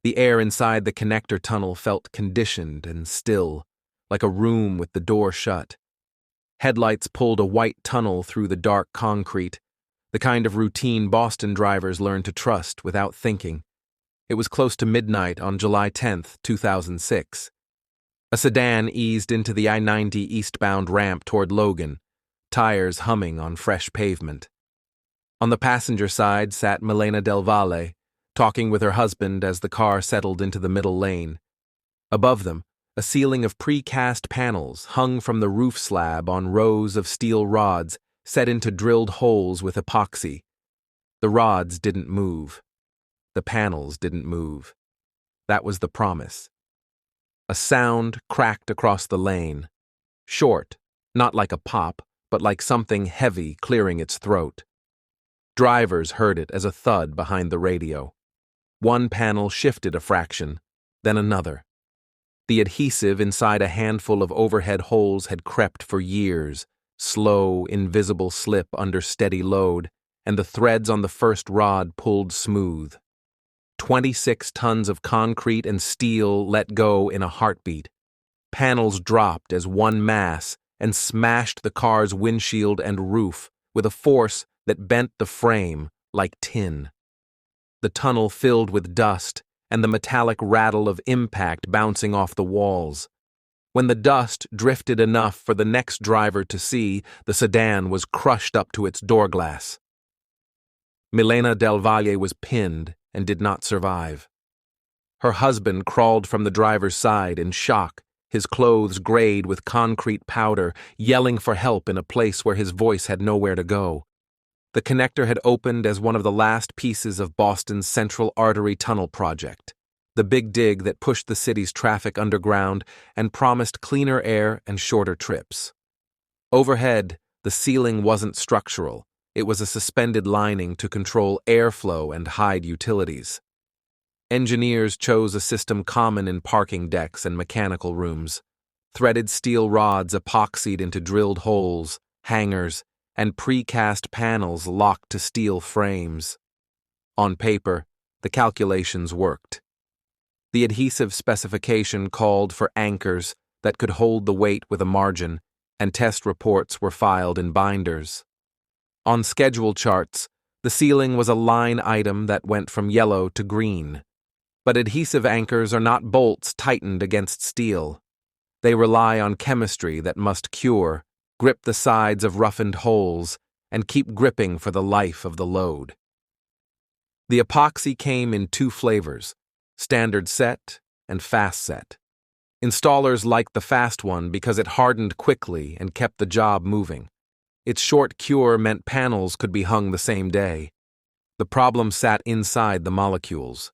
The air inside the connector tunnel felt conditioned and still, like a room with the door shut. Headlights pulled a white tunnel through the dark concrete, the kind of routine Boston drivers learn to trust without thinking. It was close to midnight on July 10, 2006. A sedan eased into the I-90 eastbound ramp toward Logan, tires humming on fresh pavement. On the passenger side sat Milena Del Valle, talking with her husband as the car settled into the middle lane. Above them, a ceiling of precast panels hung from the roof slab on rows of steel rods set into drilled holes with epoxy. The rods didn't move. The panels didn't move. That was the promise. A sound cracked across the lane. Short, not like a pop, but like something heavy clearing its throat. Drivers heard it as a thud behind the radio. One panel shifted a fraction, then another. The adhesive inside a handful of overhead holes had crept for years, slow, invisible slip under steady load, and the threads on the first rod pulled smooth. 26 tons of concrete and steel let go in a heartbeat. Panels dropped as one mass and smashed the car's windshield and roof with a force that bent the frame like tin. The tunnel filled with dust and the metallic rattle of impact bouncing off the walls. When the dust drifted enough for the next driver to see, the sedan was crushed up to its door glass. Milena Del Valle was pinned and did not survive. Her husband crawled from the driver's side in shock, his clothes grayed with concrete powder, yelling for help in a place where his voice had nowhere to go. The connector had opened as one of the last pieces of Boston's Central Artery Tunnel project, the big dig that pushed the city's traffic underground and promised cleaner air and shorter trips. Overhead, the ceiling wasn't structural. It was a suspended lining to control airflow and hide utilities. Engineers chose a system common in parking decks and mechanical rooms: threaded steel rods epoxied into drilled holes, hangers, and precast panels locked to steel frames. On paper, the calculations worked. The adhesive specification called for anchors that could hold the weight with a margin, and test reports were filed in binders. On schedule charts, the ceiling was a line item that went from yellow to green. But adhesive anchors are not bolts tightened against steel. They rely on chemistry that must cure, grip the sides of roughened holes, and keep gripping for the life of the load. The epoxy came in two flavors: standard set and fast set. Installers liked the fast one because it hardened quickly and kept the job moving. Its short cure meant panels could be hung the same day. The problem sat inside the molecules.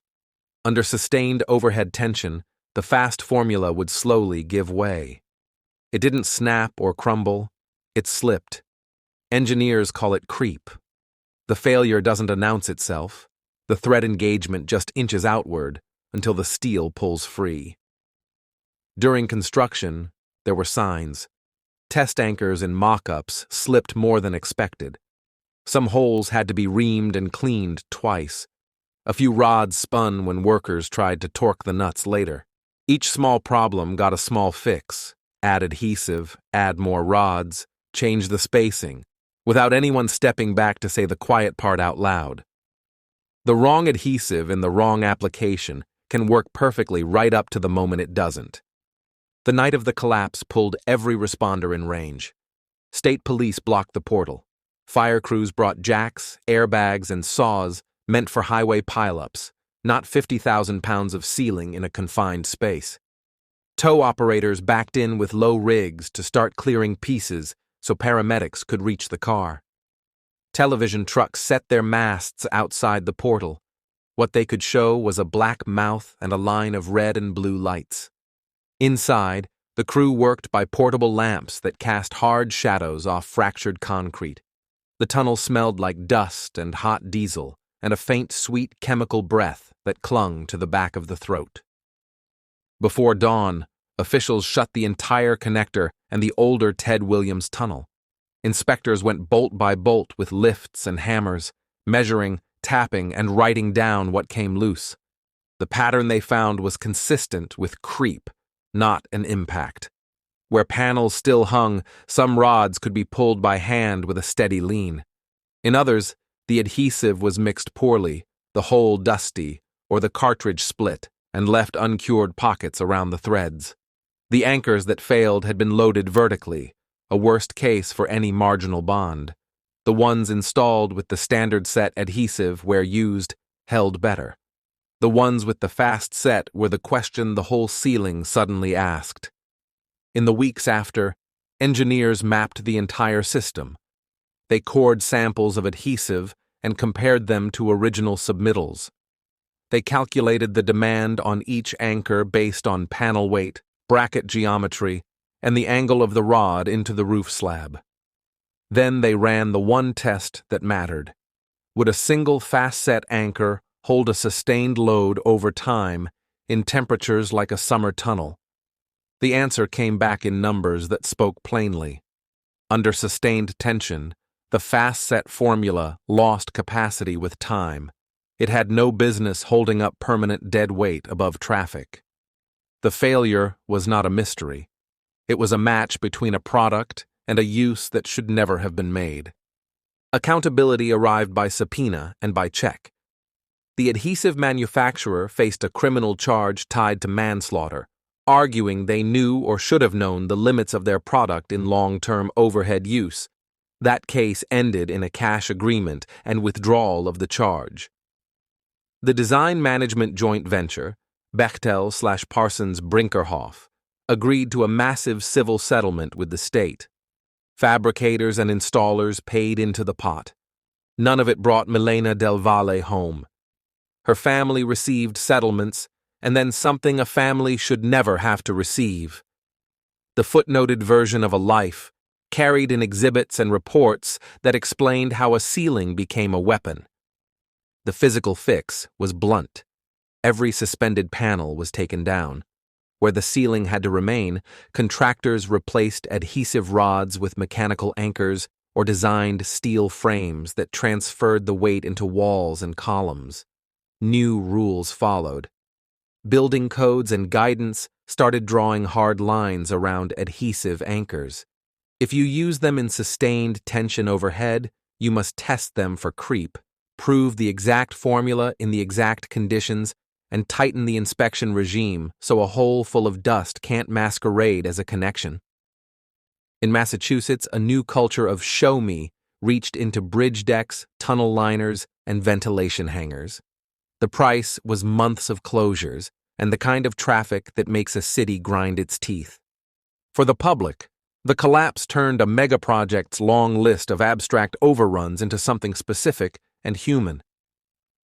Under sustained overhead tension, the fast formula would slowly give way. It didn't snap or crumble, it slipped. Engineers call it creep. The failure doesn't announce itself. The thread engagement just inches outward until the steel pulls free. During construction, there were signs. Test anchors in mock-ups slipped more than expected. Some holes had to be reamed and cleaned twice. A few rods spun when workers tried to torque the nuts later. Each small problem got a small fix: add adhesive, add more rods, change the spacing, without anyone stepping back to say the quiet part out loud. The wrong adhesive in the wrong application can work perfectly right up to the moment it doesn't. The night of the collapse pulled every responder in range. State police blocked the portal. Fire crews brought jacks, airbags, and saws meant for highway pileups, not 50,000 pounds of ceiling in a confined space. Tow operators backed in with low rigs to start clearing pieces so paramedics could reach the car. Television trucks set their masts outside the portal. What they could show was a black mouth and a line of red and blue lights. Inside, the crew worked by portable lamps that cast hard shadows off fractured concrete. The tunnel smelled like dust and hot diesel, and a faint, sweet chemical breath that clung to the back of the throat. Before dawn, officials shut the entire connector and the older Ted Williams tunnel. Inspectors went bolt by bolt with lifts and hammers, measuring, tapping, and writing down what came loose. The pattern they found was consistent with creep, not an impact. Where panels still hung, some rods could be pulled by hand with a steady lean. In others, the adhesive was mixed poorly, the hole dusty, or the cartridge split and left uncured pockets around the threads. The anchors that failed had been loaded vertically, a worst case for any marginal bond. The ones installed with the standard set adhesive where used held better. The ones with the fast set were the question the whole ceiling suddenly asked. In the weeks after, engineers mapped the entire system. They cored samples of adhesive and compared them to original submittals. They calculated the demand on each anchor based on panel weight, bracket geometry, and the angle of the rod into the roof slab. Then they ran the one test that mattered. Would a single fast-set anchor hold a sustained load over time in temperatures like a summer tunnel? The answer came back in numbers that spoke plainly. Under sustained tension, the fast-set formula lost capacity with time. It had no business holding up permanent dead weight above traffic. The failure was not a mystery. It was a match between a product and a use that should never have been made. Accountability arrived by subpoena and by check. The adhesive manufacturer faced a criminal charge tied to manslaughter, arguing they knew or should have known the limits of their product in long-term overhead use. That case ended in a cash agreement and withdrawal of the charge. The design management joint venture, Bechtel/Parsons Brinkerhoff, agreed to a massive civil settlement with the state. Fabricators and installers paid into the pot. None of it brought Milena Del Valle home. Her family received settlements, and then something a family should never have to receive. The footnoted version of a life, carried in exhibits and reports that explained how a ceiling became a weapon. The physical fix was blunt. Every suspended panel was taken down. Where the ceiling had to remain, contractors replaced adhesive rods with mechanical anchors or designed steel frames that transferred the weight into walls and columns. New rules followed. Building codes and guidance started drawing hard lines around adhesive anchors. If you use them in sustained tension overhead, you must test them for creep, prove the exact formula in the exact conditions, and tighten the inspection regime so a hole full of dust can't masquerade as a connection. In Massachusetts, a new culture of show me reached into bridge decks, tunnel liners, and ventilation hangers. The price was months of closures and the kind of traffic that makes a city grind its teeth. For the public, the collapse turned a megaproject's long list of abstract overruns into something specific and human.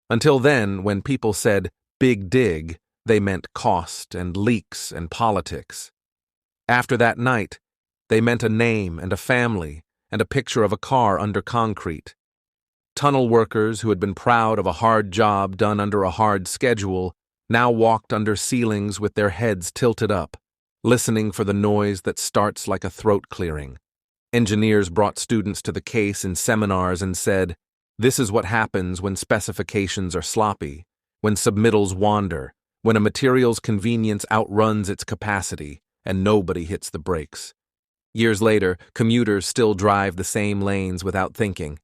Until then, when people said big dig, they meant cost and leaks and politics. After that night, they meant a name and a family and a picture of a car under concrete. Tunnel workers who had been proud of a hard job done under a hard schedule now walked under ceilings with their heads tilted up, listening for the noise that starts like a throat clearing. Engineers brought students to the case in seminars and said, "This is what happens when specifications are sloppy, when submittals wander, when a material's convenience outruns its capacity, and nobody hits the brakes." Years later, commuters still drive the same lanes without thinking.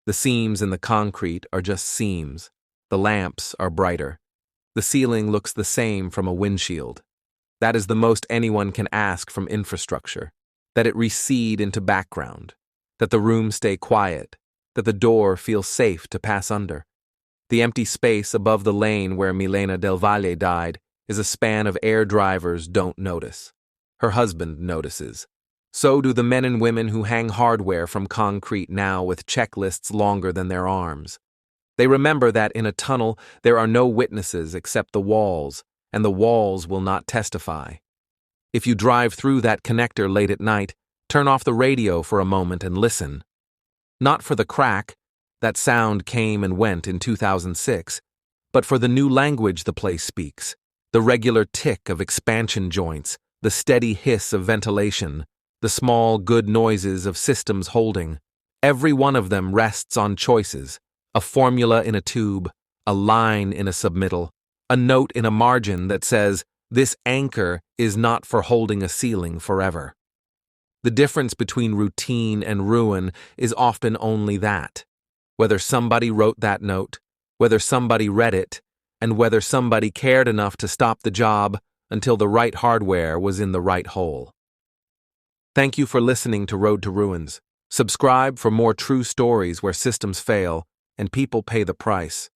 The seams in the concrete are just seams. The lamps are brighter. The ceiling looks the same from a windshield. That is the most anyone can ask from infrastructure, that it recede into background, that the room stay quiet, that the door feels safe to pass under. The empty space above the lane where Milena Del Valle died is a span of air drivers don't notice. Her husband notices. So do the men and women who hang hardware from concrete now with checklists longer than their arms. They remember that in a tunnel there are no witnesses except the walls, and the walls will not testify. If you drive through that connector late at night, turn off the radio for a moment and listen. Not for the crack, that sound came and went in 2006, but for the new language the place speaks, the regular tick of expansion joints, the steady hiss of ventilation, the small, good noises of systems holding. Every one of them rests on choices, a formula in a tube, a line in a submittal, A note in a margin that says, "This anchor is not for holding a ceiling forever." The difference between routine and ruin is often only that. Whether somebody wrote that note, whether somebody read it, and whether somebody cared enough to stop the job until the right hardware was in the right hole. Thank you for listening to Road to Ruins. Subscribe for more true stories where systems fail and people pay the price.